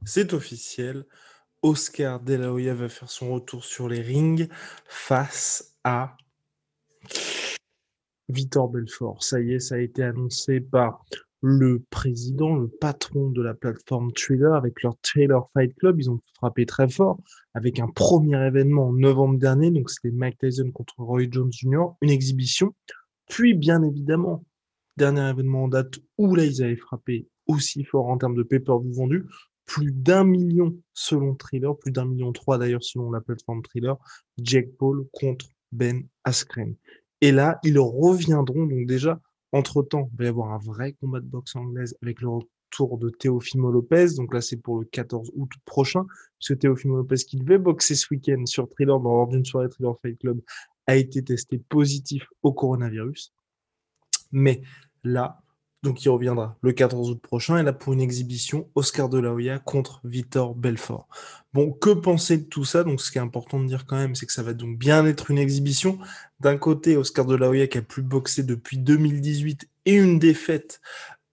C'est officiel, Oscar De La Hoya va faire son retour sur les rings face à Vitor Belfort. Ça y est, ça a été annoncé par le président, le patron de la plateforme Thriller avec leur Thriller Fight Club. Ils ont frappé très fort avec un premier événement en novembre dernier. Donc, c'était Mike Tyson contre Roy Jones Jr., une exhibition. Puis, bien évidemment, dernier événement en date où là, ils avaient frappé aussi fort en termes de pay-per-view vendu. Plus d'1 million selon Thriller, plus d'1,3 million d'ailleurs selon la plateforme Thriller. Jake Paul contre Ben Askren. Et là, ils reviendront. Donc déjà, entre-temps, il va y avoir un vrai combat de boxe anglaise avec le retour de Teofimo Lopez. Donc là, c'est pour le 14 août prochain. Parce que Teofimo Lopez, qui devait boxer ce week-end sur Thriller, lors d'une soirée Thriller Fight Club, a été testé positif au coronavirus. Mais là, donc il reviendra le 14 août prochain, et là pour une exhibition, Oscar De La Hoya contre Vitor Belfort. Bon, que penser de tout ça? Donc ce qui est important de dire quand même, c'est que ça va donc bien être une exhibition. D'un côté, Oscar De La Hoya qui a plus boxé depuis 2018 et une défaite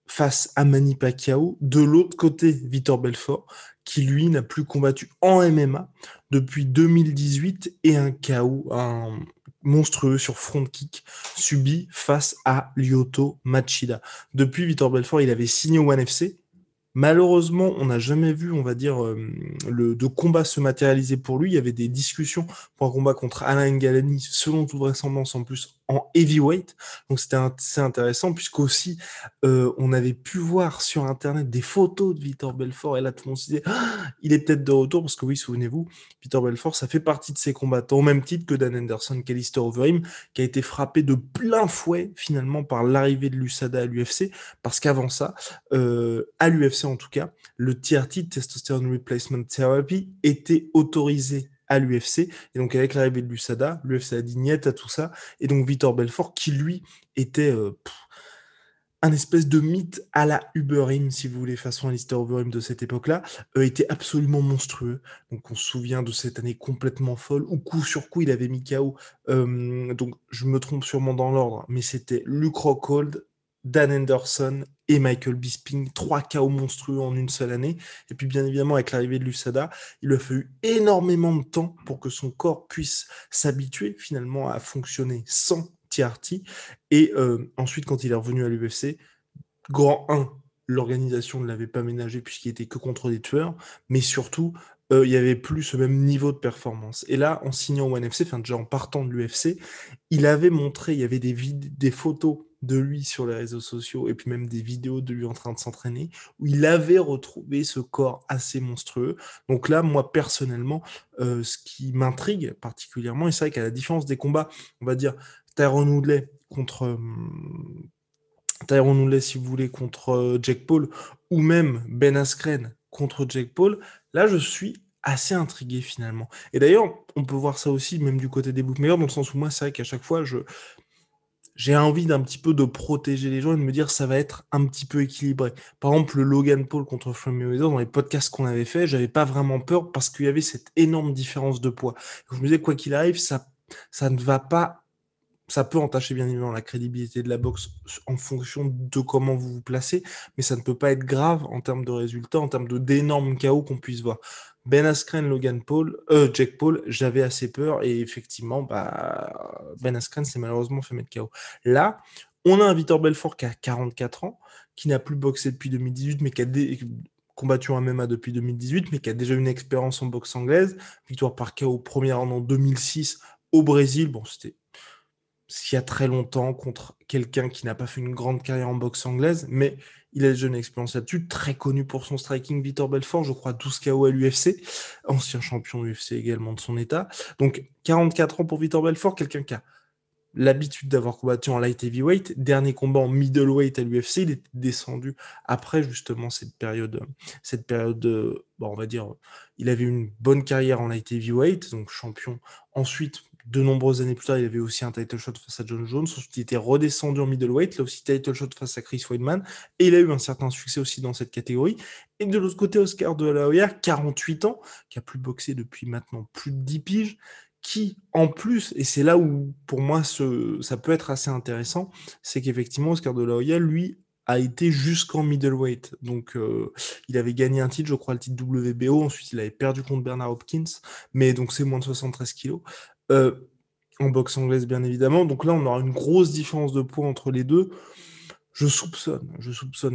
face à Manny Pacquiao. De l'autre côté, Vitor Belfort, qui lui n'a plus combattu en MMA depuis 2018 et un KO, un monstrueux sur front kick subi face à Lyoto Machida. Depuis, Vitor Belfort, il avait signé au ONE FC. Malheureusement, on n'a jamais vu, on va dire, de combat se matérialiser pour lui. Il y avait des discussions pour un combat contre Alain Ngalani, selon toute vraisemblance en plus, en heavyweight. Donc c'était assez intéressant, puisqu'aussi, on avait pu voir sur Internet des photos de Vitor Belfort, et là, tout le monde se disait, ah, il est peut-être de retour, parce que oui, souvenez-vous, Vitor Belfort, ça fait partie de ses combattants, au même titre que Dan Henderson, qu'Alistair Overeem, qui a été frappé de plein fouet, finalement, par l'arrivée de l'USADA à l'UFC, parce qu'avant ça, à l'UFC en tout cas, le TRT, Testosterone Replacement Therapy, était autorisé à l'UFC. Et donc, avec l'arrivée de l'USADA, l'UFC a dit niet à tout ça. Et donc, Vitor Belfort, qui lui était un espèce de mythe à la Uberim, si vous voulez, façon Alistair Overeem de cette époque-là, était absolument monstrueux. Donc, on se souvient de cette année complètement folle, où coup sur coup, il avait mis KO. Donc, je me trompe sûrement dans l'ordre, mais c'était Luke Rockhold, Dan Henderson et Michael Bisping, 3 KO monstrueux en une seule année. Et puis, bien évidemment, avec l'arrivée de l'USADA, il lui a fallu énormément de temps pour que son corps puisse s'habituer finalement à fonctionner sans TRT. Et ensuite, quand il est revenu à l'UFC, grand 1, l'organisation ne l'avait pas ménagé puisqu'il était que contre des tueurs, mais surtout, il n'y avait plus ce même niveau de performance. Et là, en signant au NFC, enfin déjà en partant de l'UFC, il avait montré, il y avait des photos de lui sur les réseaux sociaux et puis même des vidéos de lui en train de s'entraîner où il avait retrouvé ce corps assez monstrueux. Donc là, moi personnellement, ce qui m'intrigue particulièrement, et c'est vrai qu'à la différence des combats, on va dire Tyron Woodley contre Tyron Woodley, si vous voulez, contre Jake Paul, ou même Ben Askren contre Jake Paul, là, je suis assez intrigué finalement. Et d'ailleurs, on peut voir ça aussi, même du côté des bookmakers, dans le sens où moi, c'est vrai qu'à chaque fois, j'ai envie d'un petit peu de protéger les gens et de me dire ça va être un petit peu équilibré. Par exemple, le Logan Paul contre Floyd Mayweather, dans les podcasts qu'on avait fait, j'avais pas vraiment peur parce qu'il y avait cette énorme différence de poids. Je me disais, quoi qu'il arrive, ça ne va pas, ça peut entacher bien évidemment la crédibilité de la boxe en fonction de comment vous vous placez, mais ça ne peut pas être grave en termes de résultats, en termes d'énormes chaos qu'on puisse voir. Ben Askren, Logan Paul, Jake Paul, j'avais assez peur et effectivement, bah, Ben Askren s'est malheureusement fait mettre KO. Là, on a un Vitor Belfort qui a 44 ans, qui n'a plus boxé depuis 2018, mais qui a combattu en MMA depuis 2018, mais qui a déjà une expérience en boxe anglaise, victoire par KO première en 2006 au Brésil. Bon, c'était il y a très longtemps contre quelqu'un qui n'a pas fait une grande carrière en boxe anglaise, mais il a déjà une expérience là-dessus, très connu pour son striking, Vitor Belfort, je crois 12 KO à l'UFC, ancien champion UFC également de son état. Donc 44 ans pour Vitor Belfort, quelqu'un qui a l'habitude d'avoir combattu en light heavyweight, dernier combat en middleweight à l'UFC, il est descendu après justement cette période, bon, on va dire, il avait une bonne carrière en light heavyweight, donc champion. Ensuite, de nombreuses années plus tard, il avait aussi un title shot face à John Jones. Ensuite, il était redescendu en middleweight, là aussi title shot face à Chris Weidman, et il a eu un certain succès aussi dans cette catégorie. Et de l'autre côté, Oscar De La Hoya, 48 ans, qui a plus boxé depuis maintenant plus de 10 piges, qui, en plus, et c'est là où, pour moi, ça peut être assez intéressant, c'est qu'effectivement, Oscar De La Hoya, lui, a été jusqu'en middleweight. Donc, il avait gagné un titre, je crois, le titre WBO. Ensuite, il avait perdu contre Bernard Hopkins. Mais donc, c'est moins de 73 kilos. Euh, En boxe anglaise, bien évidemment. Donc là, on aura une grosse différence de poids entre les deux. Je soupçonne,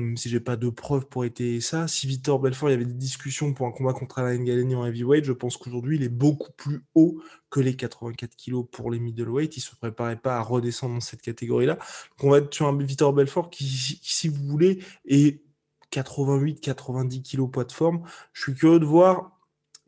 même si j'ai pas de preuves pour étayer ça. Si Vitor Belfort, il y avait des discussions pour un combat contre Alain Galeni en heavyweight, je pense qu'aujourd'hui, il est beaucoup plus haut que les 84 kilos pour les middleweight. Il se préparait pas à redescendre dans cette catégorie-là. Donc on va être sur un Vitor Belfort qui, si vous voulez, est 88, 90 kilos poids de forme. Je suis curieux de voir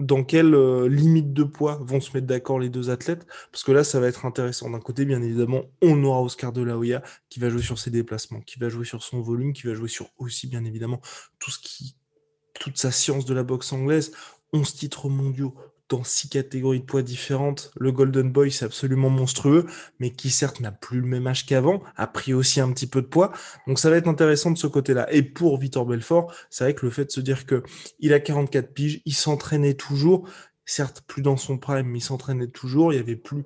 dans quelle limite de poids vont se mettre d'accord les deux athlètes, parce que là, ça va être intéressant. D'un côté, bien évidemment, on aura Oscar de la Hoya qui va jouer sur ses déplacements, qui va jouer sur son volume, qui va jouer sur aussi, bien évidemment, toute sa science de la boxe anglaise. 11 titres mondiaux dans 6 catégories de poids différentes. Le Golden Boy, c'est absolument monstrueux, mais qui certes n'a plus le même âge qu'avant, a pris aussi un petit peu de poids. Donc ça va être intéressant de ce côté-là. Et pour Vitor Belfort, c'est vrai que le fait de se dire que il a 44 piges, il s'entraînait toujours, certes plus dans son prime, mais il s'entraînait toujours. Il y avait plus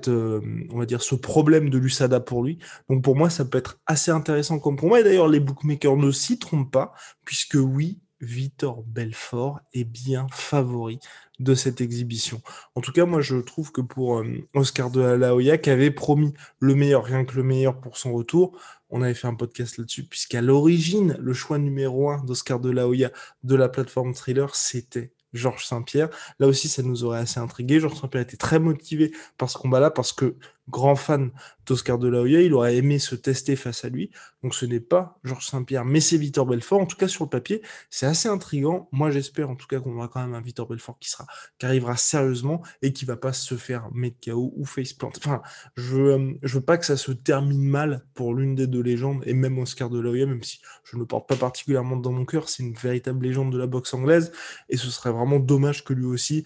on va dire, ce problème de l'USADA pour lui. Donc pour moi, ça peut être assez intéressant comme pour moi. Et d'ailleurs, les bookmakers ne s'y trompent pas, puisque oui, Vitor Belfort est bien favori de cette exhibition. En tout cas, moi, je trouve que pour Oscar de la Hoya, qui avait promis le meilleur, rien que le meilleur pour son retour, on avait fait un podcast là-dessus, puisqu'à l'origine, le choix numéro 1 d'Oscar de la Hoya de la plateforme Thriller, c'était Georges Saint-Pierre. Là aussi, ça nous aurait assez intrigué. Georges Saint-Pierre était très motivé par ce combat-là, parce que grand fan d'Oscar de la Hoya, il aurait aimé se tester face à lui. Donc ce n'est pas Georges Saint-Pierre, mais c'est Vitor Belfort. En tout cas, sur le papier, c'est assez intriguant. Moi, j'espère en tout cas qu'on aura quand même un Vitor Belfort qui arrivera sérieusement et qui va pas se faire mettre KO ou faceplant. Enfin, je veux pas que ça se termine mal pour l'une des deux légendes, et même Oscar de la Hoya, même si je ne le porte pas particulièrement dans mon cœur, c'est une véritable légende de la boxe anglaise, et ce serait vraiment dommage que lui aussi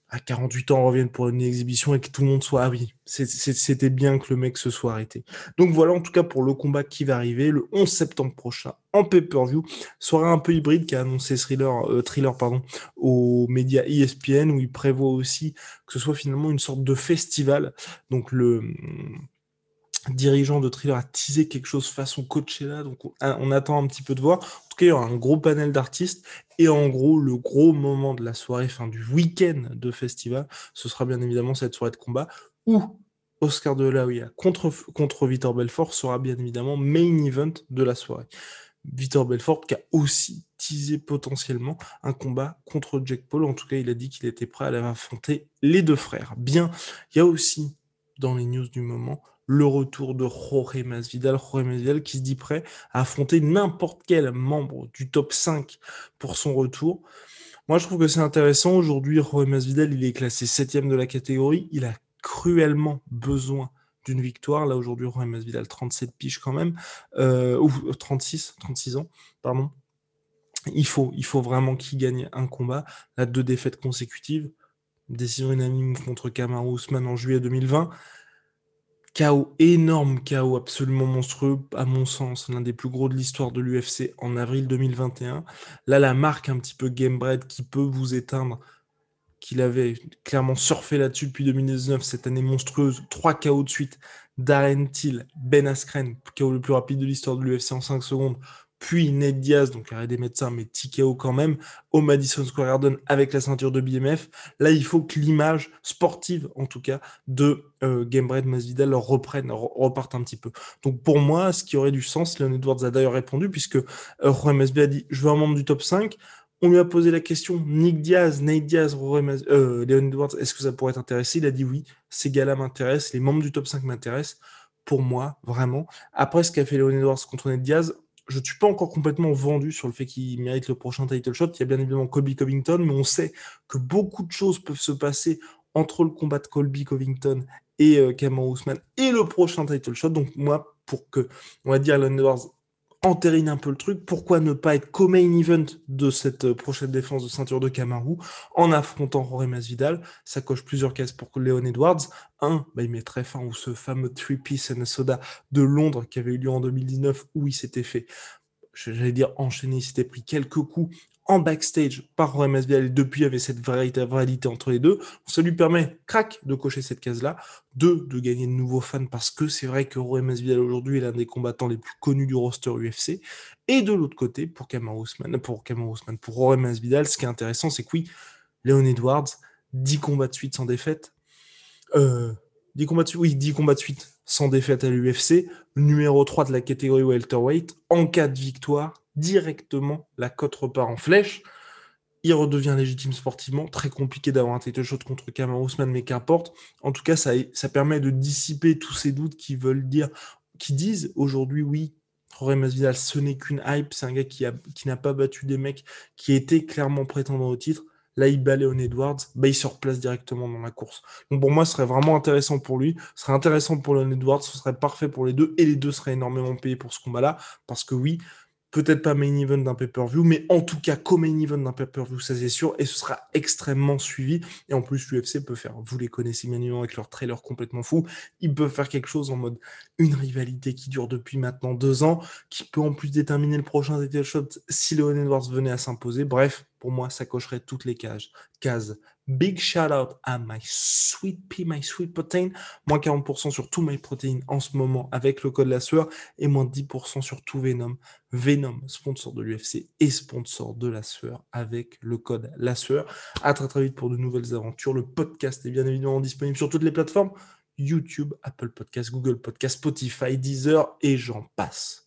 à 48 ans revienne pour une exhibition et que tout le monde soit ah oui, c'était bien que le mec se soit arrêté. Donc voilà en tout cas pour le combat qui va arriver le 11 septembre prochain en pay-per-view, soirée un peu hybride qui a annoncé Thriller pardon, aux médias ESPN, où il prévoit aussi que ce soit finalement une sorte de festival. Donc le dirigeant de Thriller a teasé quelque chose façon Coachella, donc on attend un petit peu de voir. En tout cas, il y aura un gros panel d'artistes, et en gros, le gros moment de la soirée, fin du week-end de festival, ce sera bien évidemment cette soirée de combat où Oscar de la Hoya contre Vitor Belfort sera bien évidemment main event de la soirée. Vitor Belfort qui a aussi teasé potentiellement un combat contre Jake Paul. En tout cas, il a dit qu'il était prêt à aller affronter les deux frères. Bien, il y a aussi dans les news du moment le retour de Jorge Masvidal qui se dit prêt à affronter n'importe quel membre du top 5 pour son retour. Moi, je trouve que c'est intéressant. Aujourd'hui, Jorge Masvidal, il est classé 7e de la catégorie. Il a cruellement besoin d'une victoire. Là, aujourd'hui, Jorge Masvidal, 37 piges quand même, ou 36 ans, pardon. Il faut vraiment qu'il gagne un combat. Là, 2 défaites consécutives. Décision unanime contre Kamaru Usman en juillet 2020. KO, énorme KO, absolument monstrueux, à mon sens, l'un des plus gros de l'histoire de l'UFC en avril 2021. Là, la marque un petit peu Gamebred qui peut vous éteindre, qu'il avait clairement surfé là-dessus depuis 2019, cette année monstrueuse, 3 KO de suite, Darren Till, Ben Askren, KO le plus rapide de l'histoire de l'UFC en 5 secondes, puis Nate Diaz, donc arrêt des médecins, mais TKO quand même, au Madison Square Garden avec la ceinture de BMF. Là, il faut que l'image sportive, en tout cas, de Gamebred Masvidal reparte un petit peu. Donc pour moi, ce qui aurait du sens, Leon Edwards a d'ailleurs répondu, puisque Jorge Masvidal a dit « Je veux un membre du top 5 ». On lui a posé la question, Nick Diaz, Nate Diaz, Leon Edwards, est-ce que ça pourrait t'intéresser? Il a dit oui, ces gars-là m'intéressent, les membres du top 5 m'intéressent. Pour moi, vraiment. Après ce qu'a fait Leon Edwards contre Nate Diaz, je ne suis pas encore complètement vendu sur le fait qu'il mérite le prochain title shot. Il y a bien évidemment Colby Covington, mais on sait que beaucoup de choses peuvent se passer entre le combat de Colby Covington et Kamaru Usman et le prochain title shot. Donc moi, pour que, on va dire, Leon Edwards entérine un peu le truc, pourquoi ne pas être co-main event de cette prochaine défense de ceinture de Kamaru en affrontant Jorge Masvidal? Ça coche plusieurs cases pour Leon Edwards. Il mettrait fin au ce fameux three-piece and a soda de Londres qui avait eu lieu en 2019, où il s'était fait, j'allais dire enchaîné, il s'était pris quelques coups en backstage par Jorge Masvidal et depuis il y avait cette rivalité entre les deux. Ça lui permet, crac, de cocher cette case-là, de gagner de nouveaux fans parce que c'est vrai que Jorge Masvidal aujourd'hui est l'un des combattants les plus connus du roster UFC. Et de l'autre côté, pour Jorge Masvidal, ce qui est intéressant, c'est que oui, Leon Edwards, 10 combats de suite sans défaite. 10 combats de suite sans défaite à l'UFC, numéro 3 de la catégorie welterweight. En cas de victoire, directement, la cote repart en flèche. Il redevient légitime sportivement. Très compliqué d'avoir un title shot contre Kamaru Usman, mais qu'importe. En tout cas, ça permet de dissiper tous ces doutes qui disent aujourd'hui, oui, Jorge Masvidal, ce n'est qu'une hype. C'est un gars qui n'a pas battu des mecs qui étaient clairement prétendants au titre. Là, il bat Leon Edwards, il se replace directement dans la course. Donc pour moi, ce serait vraiment intéressant pour lui. Ce serait intéressant pour Leon Edwards, ce serait parfait pour les deux. Et les deux seraient énormément payés pour ce combat-là. Parce que oui, peut-être pas main event d'un pay-per-view, mais en tout cas co-main event d'un pay-per-view, ça c'est sûr, et ce sera extrêmement suivi. Et en plus, l'UFC peut faire, vous les connaissez bien évidemment avec leur trailer complètement fou, ils peuvent faire quelque chose en mode une rivalité qui dure depuis maintenant 2 ans, qui peut en plus déterminer le prochain title shot si Leon Edwards venait à s'imposer. Bref, pour moi, ça cocherait toutes les cases. Big shout out à My Sweet Pea, My Sweet Protein, moins 40% sur tout My Protein en ce moment avec le code La Sueur, et moins 10% sur tout Venom. Venom, sponsor de l'UFC et sponsor de La Sueur avec le code La Sueur. À très très vite pour de nouvelles aventures. Le podcast est bien évidemment disponible sur toutes les plateformes YouTube, Apple Podcasts, Google Podcasts, Spotify, Deezer et j'en passe.